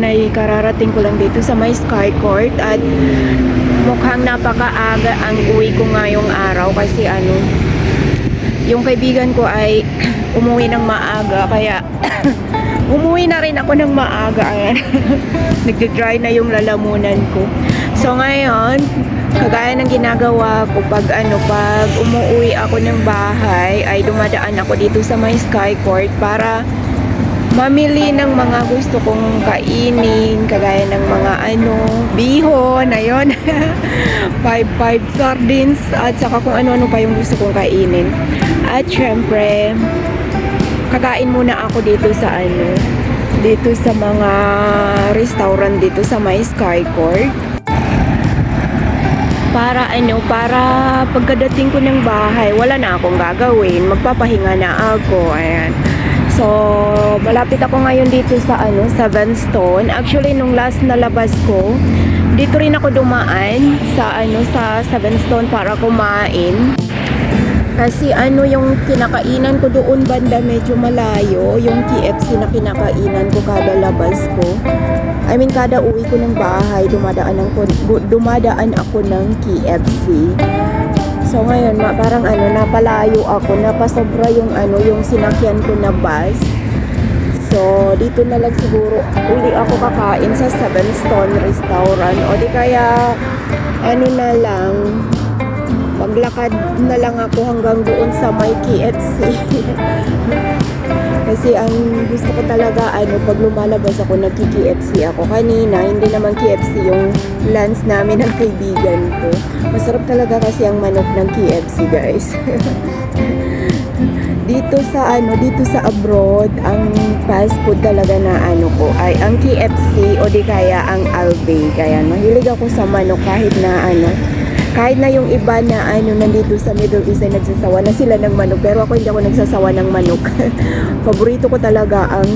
ngayon ay kararating ko lang dito sa may Sky Court at mukhang napakaaga ang uwi ko ngayong araw kasi yung kaibigan ko ay umuwi ng maaga kaya umuwi na rin ako ng maaga. Ayan. Nagde-dry na yung lalamunan ko. So ngayon, kagaya ng ginagawa ko pag umuwi ako ng bahay ay dumadaan ako dito sa may Sky Court para mamili ng mga gusto kong kainin, kagaya ng mga bihon, ayun, 5 sardines, at saka kung ano-ano pa yung gusto kong kainin. At syempre, kakain muna ako dito sa dito sa mga restaurant dito sa may Sky Court. Para pagkadating ko ng bahay, wala na akong gagawin, magpapahinga na ako, ayan. So, malapit ako ngayon dito sa Seven Stone. Actually, nung last na labas ko, dito rin ako dumaan sa sa Seven Stone para kumain. Kasi yung kinakainan ko doon banda medyo malayo, yung KFC na kinakainan ko kada labas ko. I mean, kada uwi ko ng bahay, dumadaan ako ng KFC. So ngayon, parang napalayo ako, napasobra yung yung sinakyan ko na bus. So dito na lang siguro uli ako kakain sa Seven Stone Restaurant, o di kaya na lang, maglakad na lang ako hanggang doon sa may KFC. Kasi ang gusto ko talaga pag lumalabas ako, nagki-KFC ako. Kanina hindi naman KFC yung lunch namin ng kaibigan ko. Masarap talaga kasi ang manok ng KFC, guys. dito sa abroad, ang fast food talaga na ko ay ang KFC o di kaya ang Albe. Kaya mahilig ako sa manok kahit na yung iba na nandito sa Middle East ay nagsasawa na sila ng manok, pero ako hindi ako nagsasawa ng manok. Paborito ko talaga ang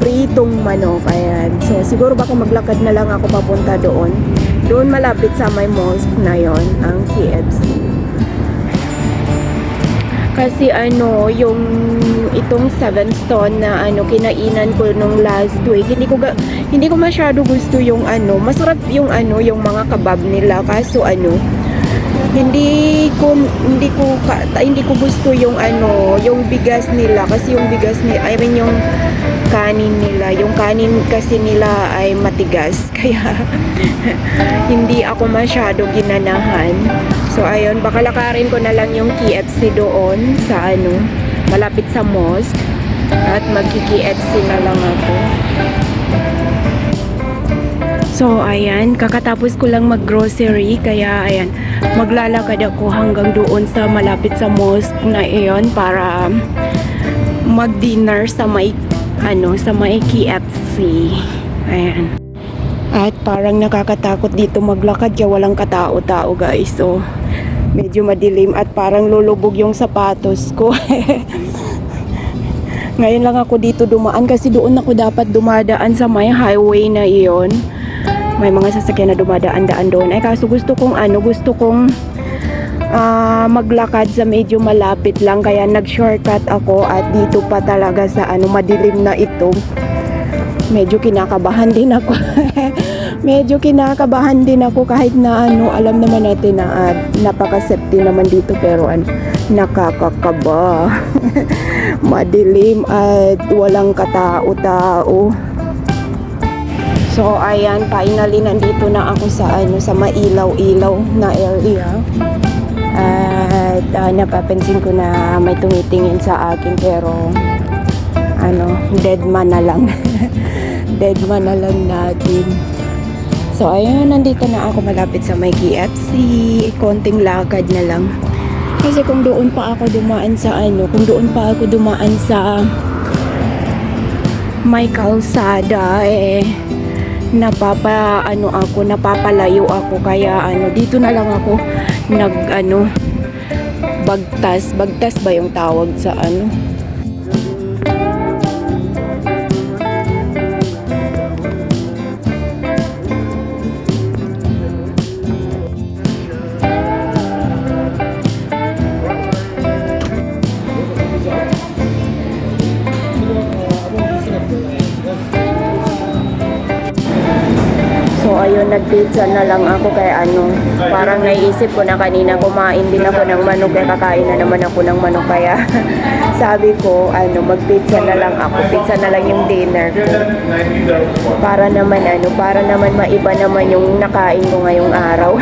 pritong manok. Ayan. So siguro baka maglakad na lang ako papunta doon. Doon malapit sa may mosque na yon, ang KFC. Kasi yung itong Seven Stone na kinainan ko nung last week, hindi ko masyado gusto yung masarap yung yung mga kebab nila, kaso hindi ko gusto yung yung bigas nila, kasi yung bigas nila, I mean yung kanin kasi nila ay matigas kaya hindi ako masyado ginanahan. So ayun, baka lakarin ko na lang yung KFC doon sa malapit sa mosque at magki-KFC na lang ako. So ayan, kakatapos ko lang mag-grocery, kaya ayan, maglalakad ako hanggang doon sa malapit sa mosque na iyon para mag-dinner sa may KFC. Ayan. At parang nakakatakot dito maglakad kaya walang katao-tao, guys. So medyo madilim at parang lulubog yung sapatos ko. Ngayon lang ako dito dumaan kasi doon ako dapat dumadaan sa may highway na iyon. May mga sasakyan na dumadaan-daan doon. Ay kaso gusto kong maglakad sa medyo malapit lang, kaya nag-shortcut ako at dito pa talaga sa madilim na ito. Medyo kinakabahan din ako. Kahit na alam naman natin na napaka-safety naman dito, pero nakakakaba. Madilim at walang katao-tao. So ayan, finally nandito na ako sa mailaw-ilaw na area. At napapansin ko na may tumitingin sa akin, pero dead man na lang. Dead man na lang natin. So ayun, nandito na ako malapit sa may KFC. Konting lakad na lang. Kasi kung doon pa ako dumaan sa may kalsada, napapalayo ako, kaya dito na lang ako bagtas ba yung tawag sa ayun, nag-pizza na lang ako kaya ano, parang naisip ko na kanina kumain din ako ng manok kaya kakain na naman ako ng manok kaya sabi ko, ano, mag-pizza na lang ako. Pizza na lang yung dinner ko. Para naman ano, para naman maiba naman yung nakain ko ngayong araw.